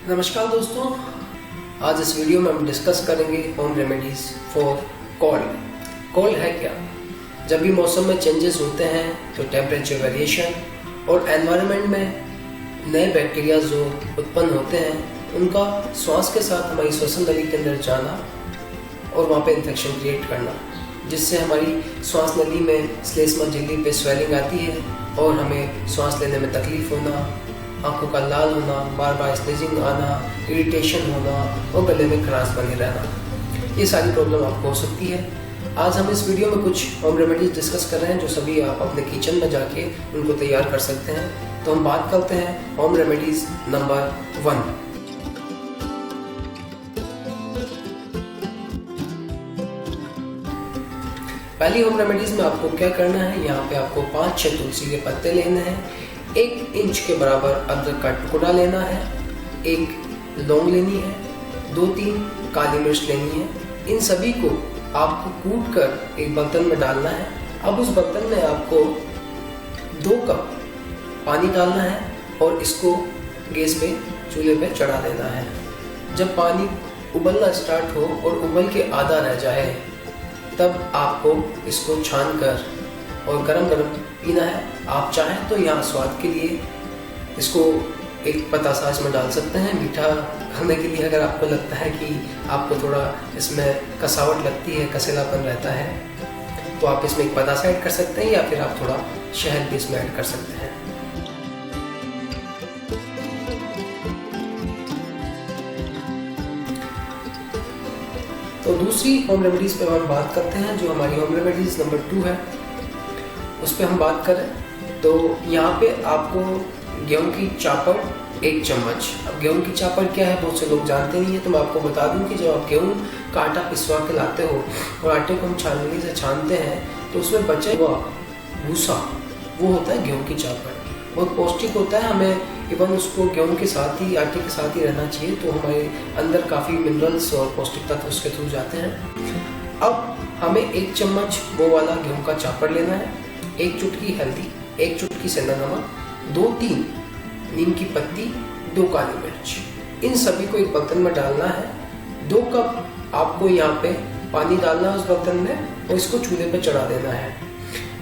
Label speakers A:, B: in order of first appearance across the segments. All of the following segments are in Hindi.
A: नमस्कार दोस्तों, आज इस वीडियो में हम डिस्कस करेंगे home remedies for cold. Cold है क्या? जब भी मौसम में चेंजेस होते हैं तो टेम्परेचर वेरिएशन और एनवायरनमेंट में नए बैक्टीरिया जो उत्पन्न होते हैं उनका श्वास के साथ हमारी श्वसन नली के अंदर जाना और वहाँ पे इन्फेक्शन क्रिएट करना, जिससे हमारी श्वास नली में श्लेष्मा झिल्ली पे स्वेलिंग आती है और हमें श्वास लेने में तकलीफ होना, आंखों का लाल होना, बार बार स्नीजिंग आना, इरिटेशन होना और गले में खराश बने रहना। ये सारी प्रॉब्लम आपको हो सकती है। आज हम इस वीडियो में कुछ होम रेमेडीज डिस्कस कर रहे हैं जो सभी आप अपने किचन में जाके उनको तैयार कर सकते हैं। तो हम बात करते हैं होम रेमेडीज नंबर 1। पहली होम रेमेडीज में आपको क्या करना है, यहाँ पे आपको 5-6 तुलसी के पत्ते लेने हैं, 1 इंच के बराबर अदरक का टुकड़ा लेना है, 1 लौंग लेनी है, 2-3 काली मिर्च लेनी है। इन सभी को आपको कूट कर एक बर्तन में डालना है। अब उस बर्तन में आपको 2 कप पानी डालना है और इसको गैस पे चूल्हे पे चढ़ा देना है। जब पानी उबलना स्टार्ट हो और उबल के आधा रह जाए तब आपको इसको छान कर और गरम गरम पीना है। आप चाहें तो यहाँ स्वाद के लिए इसको एक पतासा इसमें डाल सकते हैं, मीठा खाने के लिए। अगर आपको लगता है कि आपको थोड़ा इसमें कसावट लगती है, कसेलापन रहता है, तो आप इसमें एक पतासा ऐड कर सकते हैं या फिर आप थोड़ा शहद भी इसमें ऐड कर सकते हैं। तो दूसरी होम रेमेडीज पे हम बात करते हैं, जो हमारी होम रेमेडीज नंबर 2 है। उस पर हम बात करें तो यहाँ पे आपको गेहूं की चापड़ 1 चम्मच। अब गेहूं की चापड़ क्या है बहुत से लोग जानते नहीं है, तो मैं आपको बता दूं कि जब आप गेहूं का आटा पिसवा के लाते हो और आटे को हम छाननी से छानते हैं तो उसमें बचे हुआ भूसा वो होता है गेहूं की चापड़। बहुत पौष्टिक होता है, हमें इवन उसको गेहूं के साथ ही, आटे के साथ ही रहना चाहिए, तो हमारे अंदर काफ़ी मिनरल्स और पौष्टिक तत्व उसके थ्रू जाते हैं। अब हमें 1 चम्मच वो वाला गेहूं का चापड़ लेना है, 1 चुटकी हल्दी, 1 चुटकी सेंधा नमक, 2-3 नीम की पत्ती, 2 काली मिर्च। इन सभी को एक बर्तन में डालना है। 2 कप आपको यहाँ पे पानी डालना है उस बर्तन में और इसको चूल्हे पे चढ़ा देना है।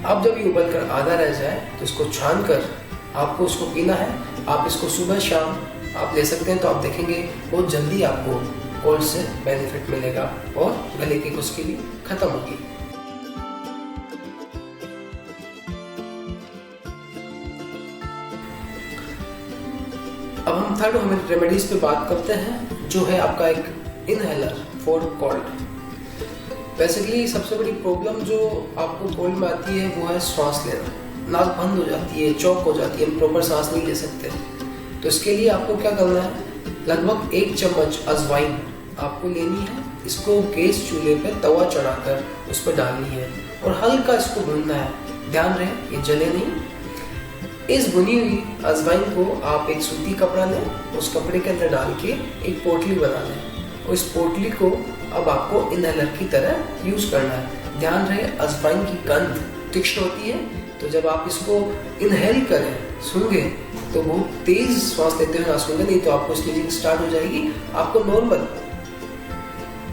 A: अब जब ये उबल कर आधा रह जाए तो इसको छान कर आपको उसको पीना है। आप इसको सुबह शाम आप ले सकते हैं, तो आप देखेंगे बहुत जल्दी आपको कोल्ड से बेनिफिट मिलेगा और गले की खुश्की भी खत्म होगी। अब हम थर्ड होम रेमेडीज पे बात करते हैं, जो है आपका एक इनहेलर फॉर कोल्ड। बेसिकली सबसे बड़ी प्रॉब्लम जो आपको कोल्ड में आती है वो है श्वास लेना। नाक बंद हो जाती है, चौक हो जाती है, हम प्रॉपर सांस नहीं ले सकते। तो इसके लिए आपको क्या करना है, लगभग 1 चम्मच अजवाइन आपको लेनी है। इसको गैस चूल्हे पे तवा चढ़ाकर उस पर डालनी है और हल्का इसको भूनना है। ध्यान रहे ये जले नहीं। इस भुनी हुई अजवाइन को आप एक सूती कपड़ा लें, उस कपड़े के अंदर डाल के एक पोटली बना लें और इस पोटली को अब आपको इनहेलर की तरह यूज करना है। ध्यान रहे अजवाइन की गंध तीक्ष्ण होती है, तो जब आप इसको इनहेल करें, सूंघे, तो बहुत तेज श्वास लेते हुए ना सूंघे, नहीं तो आपको स्नीजिंग स्टार्ट हो जाएगी। आपको नॉर्मल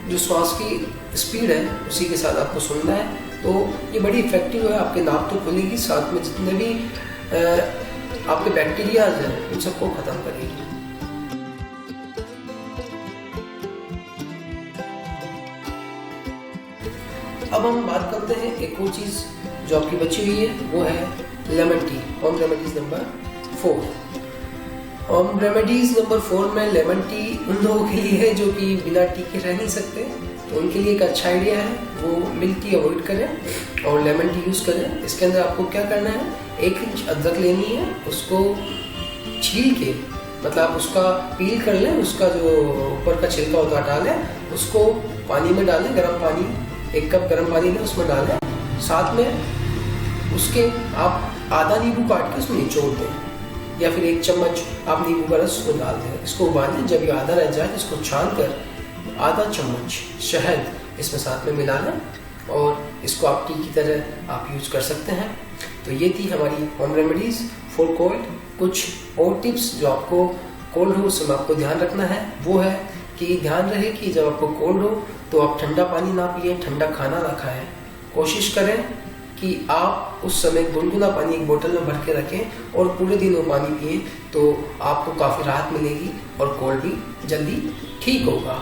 A: जो श्वास की स्पीड है उसी के साथ आपको सूंघना है। तो ये बड़ी इफेक्टिव है, आपके नाक तो खुलेगी, साथ में जितने भी आपके बैक्टीरियाज हैं उन सबको खत्म करेगी। अब हम बात करते हैं एक और चीज जो आपकी बची हुई है, वो है lemon tea. Home remedies number 4। Home remedies number 4 में लेमन टी उन लोगों के लिए है जो कि बिना टी के रह नहीं सकते, तो उनके लिए एक अच्छा आइडिया है, वो मिल्क टी अवॉइड करें और लेमन टी यूज़ करें। इसके अंदर आपको क्या करना है, 1 इंच अदरक लेनी है, उसको छील के, मतलब आप उसका पील कर लें, उसका जो ऊपर का छिलका होता है हटा लें, उसको पानी में डालें, गर्म पानी, 1 कप गर्म पानी में उसमें डालें। साथ में उसके आप आधा नींबू काट के उसमें निचोड़ दें या फिर 1 चम्मच आप नींबू का रस उसको डाल दें। इसको उबालें, जब ये आधा रह जाए इसको छान कर आधा चम्मच शहद इसमें साथ में मिला लें और इसको आप टी की तरह आप यूज कर सकते हैं। तो ये थी हमारी होम रेमेडीज फॉर कोल्ड। कुछ और टिप्स जो आपको कोल्ड हो उस समय आपको ध्यान रखना है वो है कि ध्यान रहे कि जब आपको कोल्ड हो तो आप ठंडा पानी ना पिए, ठंडा खाना ना खाएं। कोशिश करें कि आप उस समय गुनगुना पानी एक बोतल में भर के रखें और पूरे दिन वो पानी पिए, तो आपको काफ़ी राहत मिलेगी और कोल्ड भी जल्दी ठीक होगा।